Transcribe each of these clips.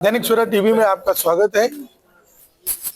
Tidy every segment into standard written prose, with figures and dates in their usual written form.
Dainik Savera TV में आपका स्वागत है।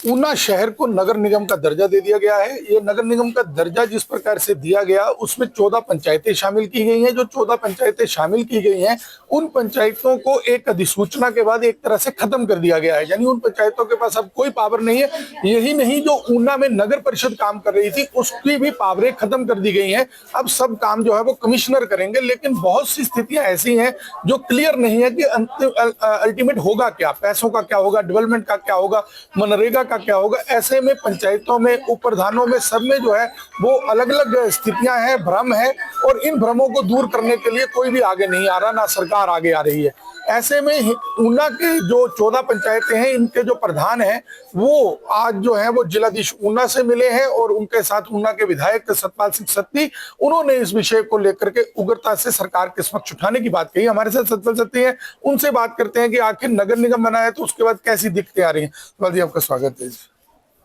ऊना शहर को नगर निगम का दर्जा दे दिया गया है। ये नगर निगम का दर्जा जिस प्रकार से दिया गया उसमें 14 पंचायतें शामिल की गई हैं। जो 14 पंचायतें शामिल की गई हैं उन पंचायतों को एक अधिसूचना के बाद एक तरह से खत्म कर दिया गया है, यानी उन पंचायतों के पास अब कोई पावर नहीं है। यही नहीं, जो ऊना में नगर परिषद काम कर रही थी उसकी भी पावरें खत्म कर दी गई हैं। अब सब काम जो है वो कमिश्नर करेंगे, लेकिन बहुत सी स्थितियां ऐसी हैं जो क्लियर नहीं है कि अल्टीमेट होगा क्या, पैसों का क्या होगा, डेवलपमेंट का क्या होगा, मनरेगा का क्या होगा। ऐसे में पंचायतों में, उप प्रधानों में, सब में जो है वो अलग अलग स्थितियां हैं, भ्रम है, और इन भ्रमों को दूर करने के लिए कोई भी आगे नहीं आ रहा, ना सरकार आगे आ रही है। ऐसे में ऊना के जो 14 पंचायतें हैं, इनके जो प्रधान हैं वो आज जो है वो जिलाधीश ऊना से मिले हैं और उनके साथ ऊना के विधायक सतपाल सिंह सत्ती, उन्होंने इस विषय को लेकर के उग्रता से सरकार के समक्ष उठाने की बात कही। हमारे साथ सतपाल सत्ती हैं, उनसे बात करते हैं कि आखिर नगर निगम बनाया तो उसके बाद कैसी दिक्कतें आ रही हैं। सतपाल जी, आपका स्वागत है।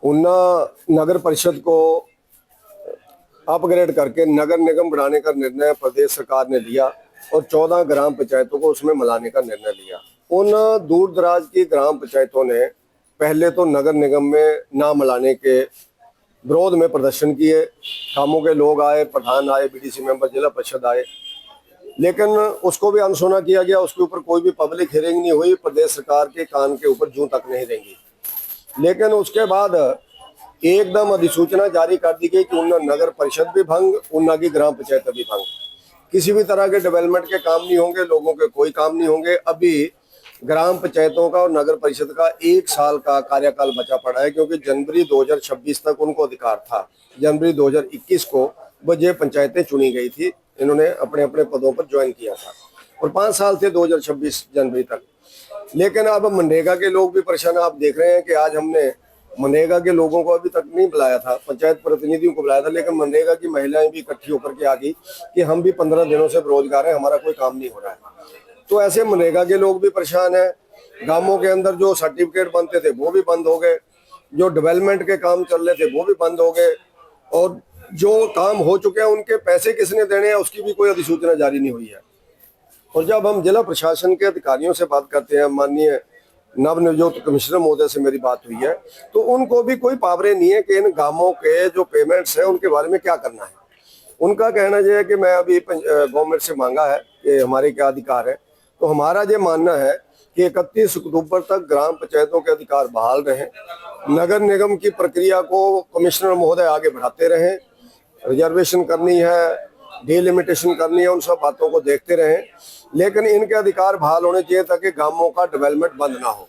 ऊना नगर परिषद को अपग्रेड करके नगर निगम बनाने का निर्णय प्रदेश सरकार ने लिया और 14 ग्राम पंचायतों को उसमें मिलाने का निर्णय लिया। उन दूर दराज की ग्राम पंचायतों ने पहले तो नगर निगम में ना मिलाने के विरोध में प्रदर्शन किए। कामों के लोग आए, प्रधान आए, बीडीसी मेंबर, जिला परिषद आए, लेकिन उसको भी अनसुना किया गया। उसके ऊपर कोई भी पब्लिक हियरिंग नहीं हुई। प्रदेश सरकार के कान के ऊपर जूं तक नहीं रेंगी। लेकिन उसके बाद एकदम अधिसूचना जारी कर दी गई कि ऊना नगर परिषद भी भंग, ऊना की ग्राम पंचायत भी भंग। किसी भी तरह के डेवलपमेंट के काम नहीं होंगे, लोगों के कोई काम नहीं होंगे। अभी ग्राम पंचायतों का और नगर परिषद का 1 साल का कार्यकाल बचा पड़ा है, क्योंकि जनवरी 2026 तक उनको अधिकार था। जनवरी 2021 को वो ये पंचायतें चुनी गई थी, इन्होंने अपने अपने पदों पर ज्वाइन किया था और 5 साल थे 2026 जनवरी तक। लेकिन अब मनरेगा के लोग भी परेशान। आप देख रहे हैं कि आज हमने मनरेगा के लोगों को अभी तक नहीं बुलाया था, पंचायत प्रतिनिधियों को बुलाया था, लेकिन मनरेगा की महिलाएं भी इकट्ठी होकर के आ गई कि हम भी 15 दिनों से बेरोजगार हैं, हमारा कोई काम नहीं हो रहा है। तो ऐसे मनरेगा के लोग भी परेशान हैं। गांवों के अंदर जो सर्टिफिकेट बनते थे वो भी बंद हो गए, जो डेवलपमेंट के काम चल रहे थे वो भी बंद हो गए, और जो काम हो चुके हैं उनके पैसे किसने देने हैं उसकी भी कोई अधिसूचना जारी नहीं हुई है। और जब हम जिला प्रशासन के अधिकारियों से बात करते हैं, माननीय नवनियुक्त कमिश्नर महोदय से मेरी बात हुई है, तो उनको भी कोई पावरें नहीं है कि इन गांवों के जो पेमेंट्स हैं उनके बारे में क्या करना है। उनका कहना यह है कि मैं अभी गवर्नमेंट से मांगा है कि हमारे क्या अधिकार है, तो हमारा ये मानना है कि 31 अक्टूबर तक ग्राम पंचायतों के अधिकार बहाल रहें, नगर निगम की प्रक्रिया को कमिश्नर महोदय आगे बढ़ाते रहें, रिजर्वेशन करनी है, डिलिमिटेशन करनी है, उन सब बातों को देखते रहें, लेकिन इनके अधिकार बहाल होने चाहिए ताकि गांवों का डेवलपमेंट बंद ना हो।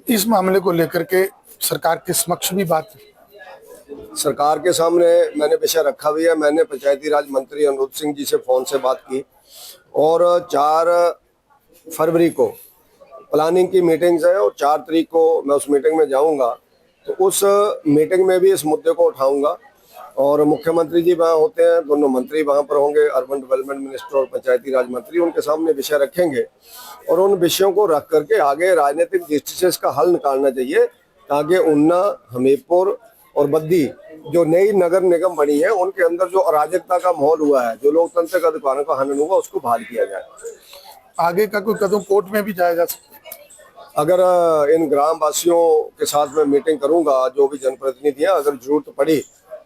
इस मामले को लेकर के सरकार के समक्ष भी बात, सरकार के सामने मैंने विषय रखा भी है। मैंने पंचायती राज मंत्री अनुरुद्ध सिंह जी से फोन से बात की और 4 फरवरी को प्लानिंग की मीटिंग्स है और 4 तारीख को मैं उस मीटिंग में जाऊंगा। तो उस मीटिंग में भी इस मुद्दे को उठाऊंगा और मुख्यमंत्री जी वहाँ होते हैं, दोनों मंत्री वहाँ पर होंगे, अर्बन डेवलपमेंट मिनिस्टर और पंचायती राज मंत्री, उनके सामने विषय रखेंगे और उन विषयों को रख करके आगे राजनीतिक दृष्टि से इसका हल निकालना चाहिए, ताकि ऊना, हमीरपुर और बद्दी जो नई नगर निगम बनी है उनके अंदर जो अराजकता का माहौल हुआ है, जो लोकतंत्र का अधिकारों का हनन हुआ, उसको बहाल किया जाए। आगे का कोई कदम कोर्ट में भी जाया जा सकता है। अगर इन ग्राम वासियों के साथ मैं मीटिंग करूंगा, जो भी जनप्रतिनिधि हैं, अगर जरूरत पड़ी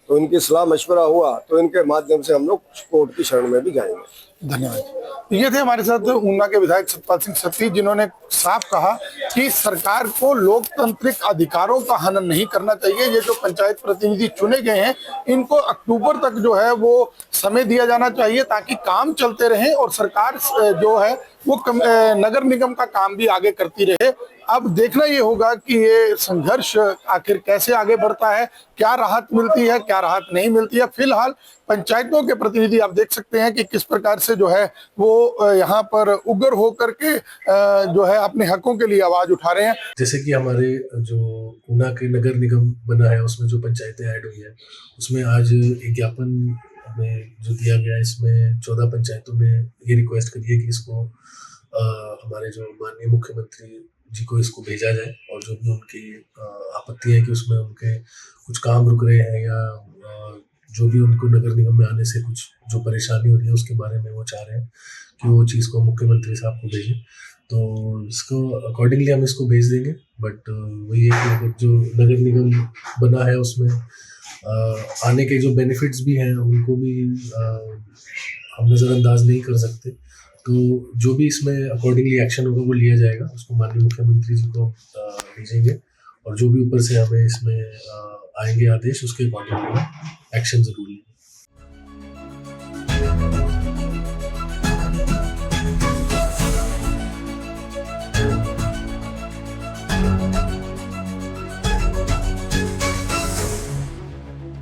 तो इनकी सलाह मशवरा हुआ तो इनके माध्यम से हम लोग कोर्ट की शरण में भी जाएंगे। धन्यवाद। ये थे हमारे साथ ऊना के विधायक सतपाल सिंह सत्ती, जिन्होंने साफ कहा कि सरकार को लोकतांत्रिक अधिकारों का हनन नहीं करना चाहिए। ये जो पंचायत प्रतिनिधि चुने गए हैं इनको अक्टूबर तक जो है वो समय दिया जाना चाहिए ताकि काम चलते रहे और सरकार जो है वो नगर निगम का काम भी आगे करती रहे। अब देखना ये होगा कि ये संघर्ष आखिर कैसे आगे बढ़ता है, क्या राहत मिलती है, क्या राहत नहीं मिलती है। फिलहाल पंचायतों के प्रतिनिधि आप देख सकते हैं कि किस प्रकार से जो है वो यहाँ पर उग्र होकर के जो है अपने हकों के लिए आवाज उठा रहे हैं। जैसे कि हमारे जो ऊना के नगर निगम बना है उसमें जो पंचायतें ऐड हुई है, उसमें आज एक ज्ञापन हमें जो दिया गया है, इसमें 14 पंचायतों ने ये रिक्वेस्ट करी है कि इसको हमारे जो माननीय मुख्यमंत्री जी को इसको भेजा जाए और जो भी उनकी आपत्ति है कि उसमें उनके कुछ काम रुक रहे हैं या जो भी उनको नगर निगम में आने से कुछ जो परेशानी हो रही है उसके बारे में वो चाह रहे हैं कि वो चीज़ को मुख्यमंत्री साहब को भेजें। तो इसको अकॉर्डिंगली हम इसको भेज देंगे। बट वही है कि अगर जो नगर निगम बना है उसमें आने के जो बेनिफिट्स भी हैं उनको भी हम नज़रअंदाज नहीं कर सकते। तो जो भी इसमें अकॉर्डिंगली एक्शन होगा वो लिया जाएगा, उसको माननीय मुख्यमंत्री जी को भेजेंगे, और जो भी ऊपर से हमें इसमें आएंगे आदेश उसके अकॉर्डिंगली एक्शन जरूर लेंगे।